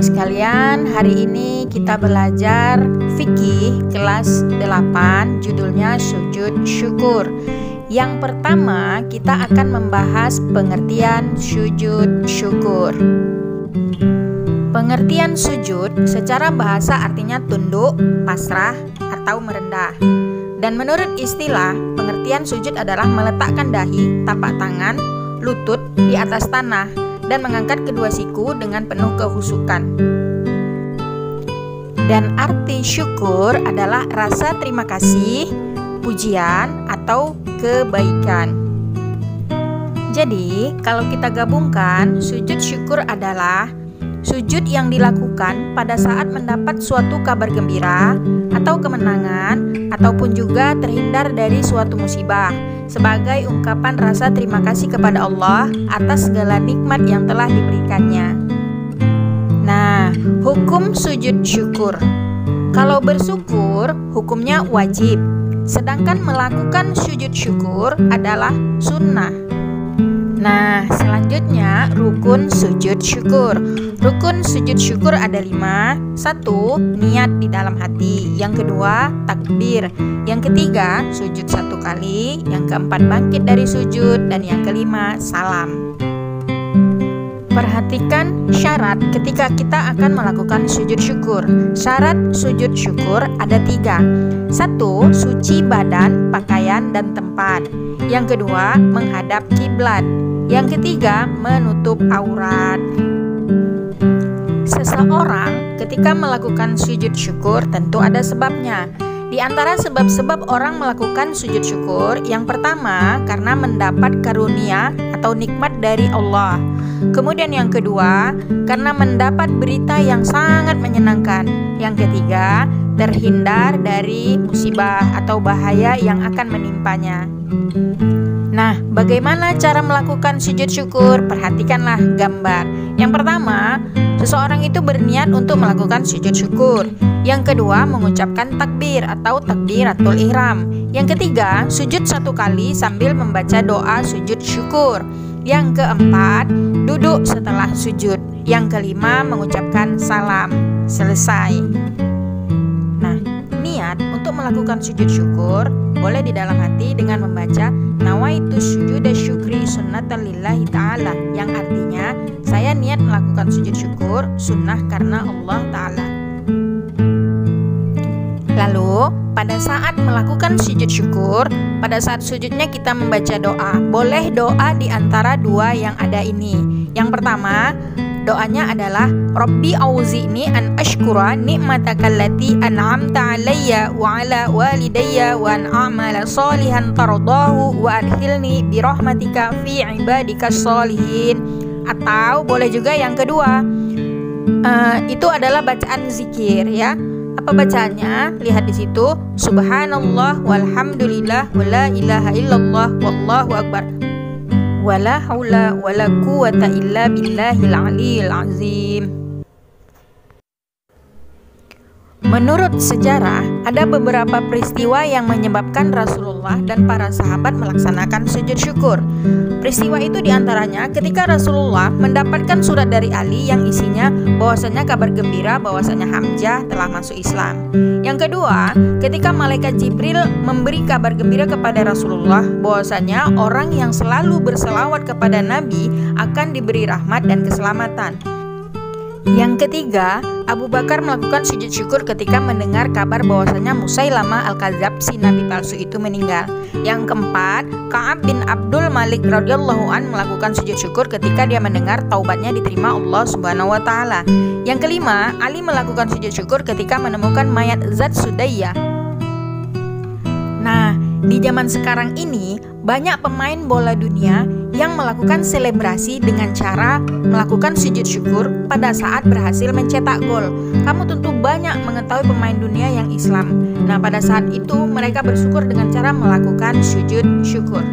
jemaah sekalian, hari ini kita belajar fikih kelas 8, judulnya sujud syukur. Yang pertama, kita akan membahas pengertian sujud syukur. Pengertian sujud secara bahasa artinya tunduk, pasrah, atau merendah. Dan menurut istilah, pengertian sujud adalah meletakkan dahi, tapak tangan, lutut di atas tanah dan mengangkat kedua siku dengan penuh kehusukan. Dan arti syukur adalah rasa terima kasih, pujian, atau kebaikan. Jadi, kalau kita gabungkan, sujud syukur adalah sujud yang dilakukan pada saat mendapat suatu kabar gembira atau kemenangan, ataupun juga terhindar dari suatu musibah, sebagai ungkapan rasa terima kasih kepada Allah atas segala nikmat yang telah diberikannya. Nah, hukum sujud syukur. Kalau bersyukur, hukumnya wajib, sedangkan melakukan sujud syukur adalah sunnah. Nah, selanjutnya rukun sujud syukur. Rukun sujud syukur ada 5. 1. Niat di dalam hati. Yang kedua, takbir. Yang ketiga, sujud 1 kali. Yang keempat, bangkit dari sujud. Dan yang kelima, salam. Perhatikan syarat ketika kita akan melakukan sujud syukur. Syarat sujud syukur ada 3. 1. Suci badan, pakaian, dan tempat. Yang kedua, menghadap kiblat. Yang ketiga, menutup aurat. Seseorang ketika melakukan sujud syukur tentu ada sebabnya. Di antara sebab-sebab orang melakukan sujud syukur, yang pertama karena mendapat karunia atau nikmat dari Allah. Kemudian yang kedua, karena mendapat berita yang sangat menyenangkan. Yang ketiga, terhindar dari musibah atau bahaya yang akan menimpanya. Nah, bagaimana cara melakukan sujud syukur? Perhatikanlah gambar. Yang pertama, seseorang itu berniat untuk melakukan sujud syukur. Yang kedua, mengucapkan takbir atau takbiratul ihram. Yang ketiga, sujud 1 kali sambil membaca doa sujud syukur. Yang keempat, duduk setelah sujud. Yang kelima, mengucapkan salam. Selesai. Nah, niat untuk melakukan sujud syukur boleh di dalam hati dengan membaca nawaitu sujuda syukri sunnatan lillahi ta'ala, yang artinya saya niat melakukan sujud syukur sunnah karena Allah ta'ala. Lalu pada saat melakukan sujud syukur, pada saat sujudnya kita membaca doa. Boleh doa di antara 2 yang ada ini. Yang pertama, doanya adalah Rabbi auzi'ni an ashkura ni'mataka allati an'amta alayya wa ala walidayya wa an a'mala salihan tardahu wa adkhilni bi rahmatika fi ibadikas sholihin. Atau boleh juga yang kedua, itu adalah bacaan zikir ya. Apa bacaannya? Lihat di situ. Subhanallah walhamdulillah wala ilaha illallah wallahu akbar. Wala haula wala quwata illa billahil aliyil azim. Menurut sejarah, ada beberapa peristiwa yang menyebabkan Rasulullah dan para sahabat melaksanakan sujud syukur. Peristiwa itu diantaranya ketika Rasulullah mendapatkan surat dari Ali yang isinya bahwasanya kabar gembira bahwasanya Hamzah telah masuk Islam. Yang kedua, ketika malaikat Jibril memberi kabar gembira kepada Rasulullah bahwasanya orang yang selalu berselawat kepada Nabi akan diberi rahmat dan keselamatan. Yang ketiga, Abu Bakar melakukan sujud syukur ketika mendengar kabar bahwasanya Musailamah al-Kadzab, si nabi palsu itu, meninggal. Yang keempat, Ka'ab bin Abdul Malik radhiyallahu an melakukan sujud syukur ketika dia mendengar taubatnya diterima Allah Subhanahu wa taala. Yang kelima, Ali melakukan sujud syukur ketika menemukan mayat Zat Sudayyah. Nah, di zaman sekarang ini banyak pemain bola dunia yang melakukan selebrasi dengan cara melakukan sujud syukur pada saat berhasil mencetak gol. Kamu tentu banyak mengetahui pemain dunia yang Islam. Nah, pada saat itu mereka bersyukur dengan cara melakukan sujud syukur.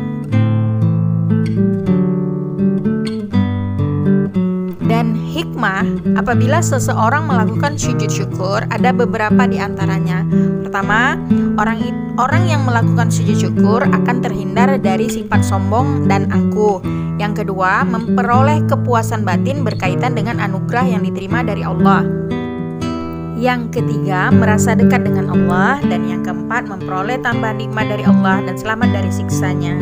Dan hikmah apabila seseorang melakukan sujud syukur ada beberapa di antaranya. Pertama, orang yang melakukan sujud syukur akan terhindar dari sifat sombong dan angkuh. Yang kedua, memperoleh kepuasan batin berkaitan dengan anugerah yang diterima dari Allah. Yang ketiga, merasa dekat dengan Allah. Dan yang keempat, memperoleh tambahan nikmat dari Allah dan selamat dari siksanya.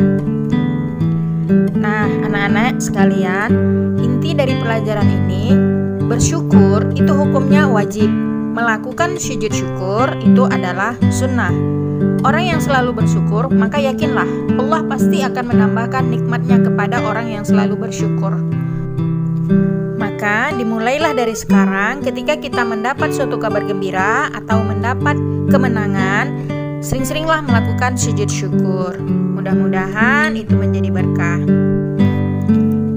Nah, anak-anak sekalian, inti dari pelajaran ini, bersyukur itu hukumnya wajib. Melakukan sujud syukur itu adalah sunnah. Orang yang selalu bersyukur, maka yakinlah Allah pasti akan menambahkan nikmatnya kepada orang yang selalu bersyukur. Maka dimulailah dari sekarang, ketika kita mendapat suatu kabar gembira atau mendapat kemenangan, sering-seringlah melakukan sujud syukur. Mudah-mudahan itu menjadi berkah.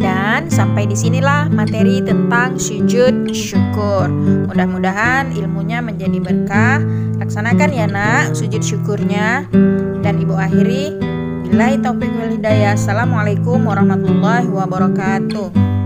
Dan sampai disinilah materi tentang sujud syukur. Mudah-mudahan ilmunya menjadi berkah. Laksanakan ya nak sujud syukurnya. Dan ibu akhiri, billahi taufiq wal hidayah. Assalamualaikum warahmatullahi wabarakatuh.